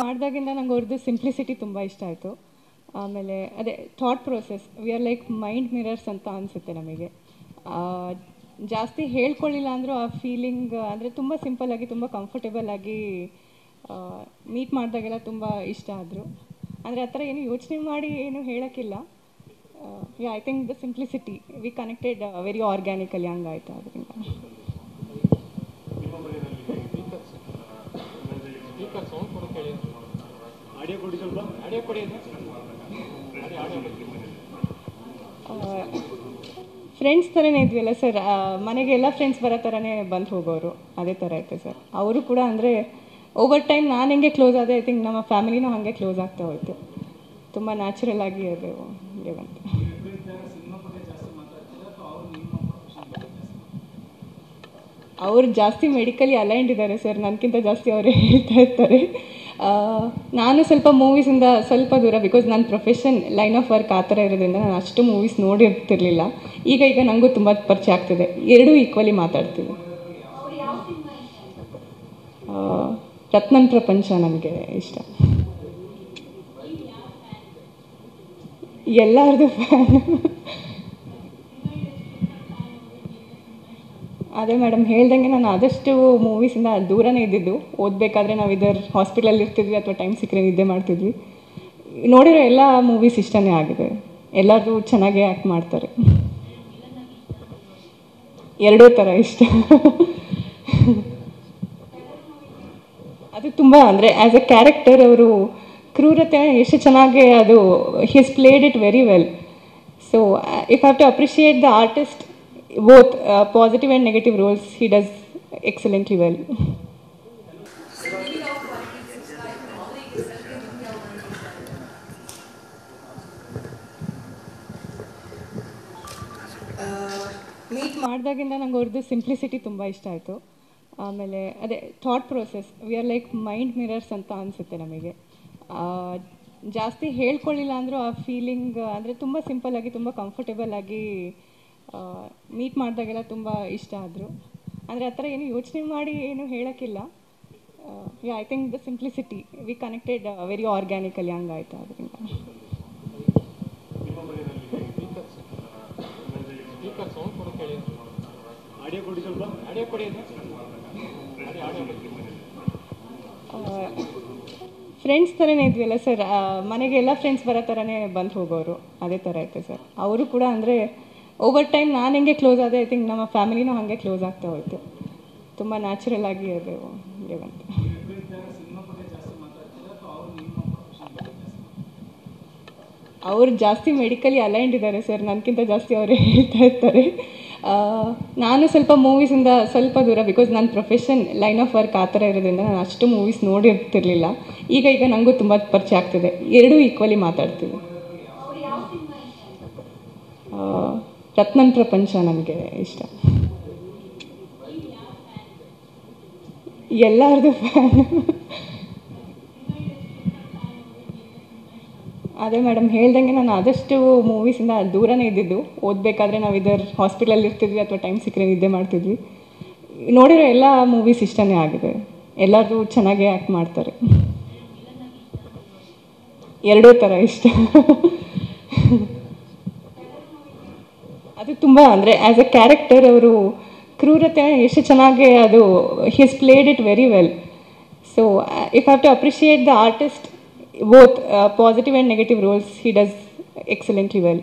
ಮಾಡಿದಾಗಿಂದ ನಂಗೆ ಅವ್ರದ್ದು ಸಿಂಪ್ಲಿಸಿಟಿ ತುಂಬ ಇಷ್ಟ ಆಯಿತು. ಆಮೇಲೆ ಅದೇ thought process, we are like mind mirrors ಅಂತ ಅನಿಸುತ್ತೆ ನಮಗೆ. ಜಾಸ್ತಿ ಹೇಳ್ಕೊಳ್ಳಿಲ್ಲ ಅಂದರೂ ಆ ಫೀಲಿಂಗ್ ಅಂದರೆ ತುಂಬ ಸಿಂಪಲ್ಲಾಗಿ ತುಂಬ ಕಂಫರ್ಟೇಬಲ್ ಆಗಿ ಮೀಟ್ ಮಾಡಿದಾಗೆಲ್ಲ ತುಂಬ ಇಷ್ಟ ಆದರು. ಅಂದರೆ ಆ ಥರ ಏನು ಯೋಚನೆ ಮಾಡಿ ಏನು ಹೇಳೋಕ್ಕಿಲ್ಲ. Yeah, I think the simplicity we connected very organically ಹಂಗಾಯ್ತು ಅದರಿಂದ. ಫ್ರೆಂಡ್ಸ್ ಥರನೇ ಇದ್ವಿಲ್ಲ ಸರ್, ಮನೆಗೆ ಎಲ್ಲ ಫ್ರೆಂಡ್ಸ್ ಬರೋ ಥರನೇ ಬಂದು ಹೋಗೋರು, ಅದೇ ಥರ ಇತ್ತು ಸರ್. ಅವರು ಕೂಡ ಅಂದರೆ ಓವರ್ ಟೈಮ್ ನಾನು ಹೆಂಗೆ ಕ್ಲೋಸ್ ಆದೆ, ಐ ಥಿಂಕ್ ನಮ್ಮ ಫ್ಯಾಮಿಲಿನೂ ಹಾಗೆ ಕ್ಲೋಸ್ ಆಗ್ತಾ ಹೋಯಿತು. ತುಂಬ ನ್ಯಾಚುರಲ್ ಆಗಿ ಅದು ಹಂಗೆ ಬಂತು. ಅವ್ರು ಜಾಸ್ತಿ ಮೆಡಿಕಲಿ ಅಲೈನ್ಡ್ ಇದ್ದಾರೆ ಸರ್, ನನಗಿಂತ ಜಾಸ್ತಿ ಅವರೇ ಹೇಳ್ತಾ ಇರ್ತಾರೆ. ನಾನು ಸ್ವಲ್ಪ ಮೂವೀಸಿಂದ ಸ್ವಲ್ಪ ದೂರ, ಬಿಕಾಸ್ ನನ್ನ ಪ್ರೊಫೆಷನ್ ಲೈನ್ ಆಫ್ ವರ್ಕ್ ಆ ಥರ ಇರೋದ್ರಿಂದ ನಾನು ಅಷ್ಟು ಮೂವೀಸ್ ನೋಡಿರ್ತಿರ್ಲಿಲ್ಲ. ಈಗ ನನಗೂ ತುಂಬ ಪರಿಚಯ ಆಗ್ತಿದೆ, ಎರಡೂ ಈಕ್ವಲಿ ಮಾತಾಡ್ತೀವಿ. ರತ್ನನ್ ಪ್ರಪಂಚ ನನಗೆ ಇಷ್ಟ. ಎಲ್ಲರದು ಫ್ಯಾನ್. ಅದೇ ಮೇಡಮ್ ಹೇಳ್ದಂಗೆ ನಾನು ಆದಷ್ಟು ಮೂವೀಸಿಂದ ದೂರನೇ ಇದ್ದಿದ್ದು. ಓದಬೇಕಾದ್ರೆ ನಾವು ಇದರ ಹಾಸ್ಪಿಟಲಲ್ಲಿ ಇರ್ತಿದ್ವಿ ಅಥವಾ ಟೈಮ್ ಸಿಕ್ಕರೆ ನಿದ್ದೆ ಮಾಡ್ತಿದ್ವಿ. ನೋಡಿರೋ ಎಲ್ಲ ಮೂವೀಸ್ ಇಷ್ಟನೇ ಆಗಿದೆ, ಎಲ್ಲರೂ ಚೆನ್ನಾಗೇ ಆ್ಯಕ್ಟ್ ಮಾಡ್ತಾರೆ. ಎರಡೂ ಥರ ಇಷ್ಟ. ಅದು ತುಂಬ ಅಂದರೆ ಆ್ಯಸ್ ಎ ಕ್ಯಾರೆಕ್ಟರ್ ಅವರು ಕ್ರೂರತೆ ಎಷ್ಟು ಚೆನ್ನಾಗಿ ಅದು he has played it very well. So if have to appreciate the artist, both positive and negative roles he does excellently well. Meet ಮಾಡಿದಾಗಿಂದ ನಂಗೆ ಅವ್ರದ್ದು ಸಿಂಪ್ಲಿಸಿಟಿ ತುಂಬ ಇಷ್ಟ ಆಯಿತು. ಆಮೇಲೆ ಅದೇ thought process, we are like mind mirrors ಅಂತ ಅನಿಸುತ್ತೆ ನಮಗೆ. ಜಾಸ್ತಿ ಹೇಳ್ಕೊಳ್ಳಿಲ್ಲ ಅಂದರೂ ಆ ಫೀಲಿಂಗ್ ಅಂದರೆ ತುಂಬ ಸಿಂಪಲ್ಲಾಗಿ ತುಂಬ ಕಂಫರ್ಟೇಬಲ್ ಆಗಿ ಮೀಟ್ ಮಾಡಿದಾಗೆಲ್ಲ ತುಂಬ ಇಷ್ಟ ಆದರು. ಅಂದರೆ ಆ ಥರ ಏನು ಯೋಚನೆ ಮಾಡಿ ಏನು ಹೇಳೋಕ್ಕಿಲ್ಲ. Yeah, I think the simplicity we connected very organically ಹಂಗಾಯ್ತು ಅದರಿಂದ. ಫ್ರೆಂಡ್ಸ್ ಥರನೇ ಇದ್ವಿಲ್ಲ ಸರ್, ಮನೆಗೆ ಎಲ್ಲ ಫ್ರೆಂಡ್ಸ್ ಬರೋ ಥರನೇ ಬಂದು ಹೋಗೋರು, ಅದೇ ಥರ ಇತ್ತು ಸರ್. ಅವರು ಕೂಡ ಅಂದರೆ ಓವರ್ ಟೈಮ್ ನಾನು ಹೆಂಗೆ ಕ್ಲೋಸ್ ಆದೆ, ಐ ಥಿಂಕ್ ನಮ್ಮ ಫ್ಯಾಮಿಲಿನೂ ಹಾಗೆ ಕ್ಲೋಸ್ ಆಗ್ತಾ ಹೋಯಿತು. ತುಂಬ ನ್ಯಾಚುರಲ್ ಆಗಿ ಅದು ಹಂಗೆ ಬಂತು. ಅವ್ರು ಜಾಸ್ತಿ ಮೆಡಿಕಲಿ ಅಲೈನ್ಡ್ ಇದ್ದಾರೆ ಸರ್, ನನಗಿಂತ ಜಾಸ್ತಿ ಅವರೇ ಹೇಳ್ತಾ ಇರ್ತಾರೆ. ನಾನು ಸ್ವಲ್ಪ ಮೂವೀಸಿಂದ ಸ್ವಲ್ಪ ದೂರ, ಬಿಕಾಸ್ ನನ್ನ ಪ್ರೊಫೆಷನ್ ಲೈನ್ ಆಫ್ ವರ್ಕ್ ಆ ಥರ ಇರೋದ್ರಿಂದ ನಾನು ಅಷ್ಟು ಮೂವೀಸ್ ನೋಡಿರ್ತಿರ್ಲಿಲ್ಲ. ಈಗ ನನಗೂ ತುಂಬ ಪರಿಚಯ ಆಗ್ತಿದೆ, ಎರಡೂ ಈಕ್ವಲಿ ಮಾತಾಡ್ತೀವಿ. ರತ್ನನ್ ಪ್ರಪಂಚ ನನಗೆ ಇಷ್ಟ. ಎಲ್ಲರದು ಫ್ಯಾನ್. ಅದೇ ಮೇಡಮ್ ಹೇಳ್ದಂಗೆ ನಾನು ಆದಷ್ಟು ಮೂವೀಸಿಂದ ದೂರನೇ ಇದ್ದಿದ್ದು. ಓದಬೇಕಾದ್ರೆ ನಾವು ಇದರ ಹಾಸ್ಪಿಟಲಲ್ಲಿ ಇರ್ತಿದ್ವಿ ಅಥವಾ ಟೈಮ್ ಸಿಕ್ಕರೆ ನಿದ್ದೆ ಮಾಡ್ತಿದ್ವಿ. ನೋಡಿರೋ ಎಲ್ಲ ಮೂವೀಸ್ ಇಷ್ಟನೇ ಆಗಿದೆ, ಎಲ್ಲರೂ ಚೆನ್ನಾಗೇ ಆ್ಯಕ್ಟ್ ಮಾಡ್ತಾರೆ. ಎರಡೂ ಥರ ಇಷ್ಟ. ಅದು ತುಂಬ ಅಂದರೆ ಆ್ಯಸ್ ಎ ಕ್ಯಾರೆಕ್ಟರ್ ಅವರು ಕ್ರೂರತೆ ಎಷ್ಟು ಚೆನ್ನಾಗಿ ಅದು he has played it very well. So if have to appreciate the artist, both positive and negative roles he does excellently well.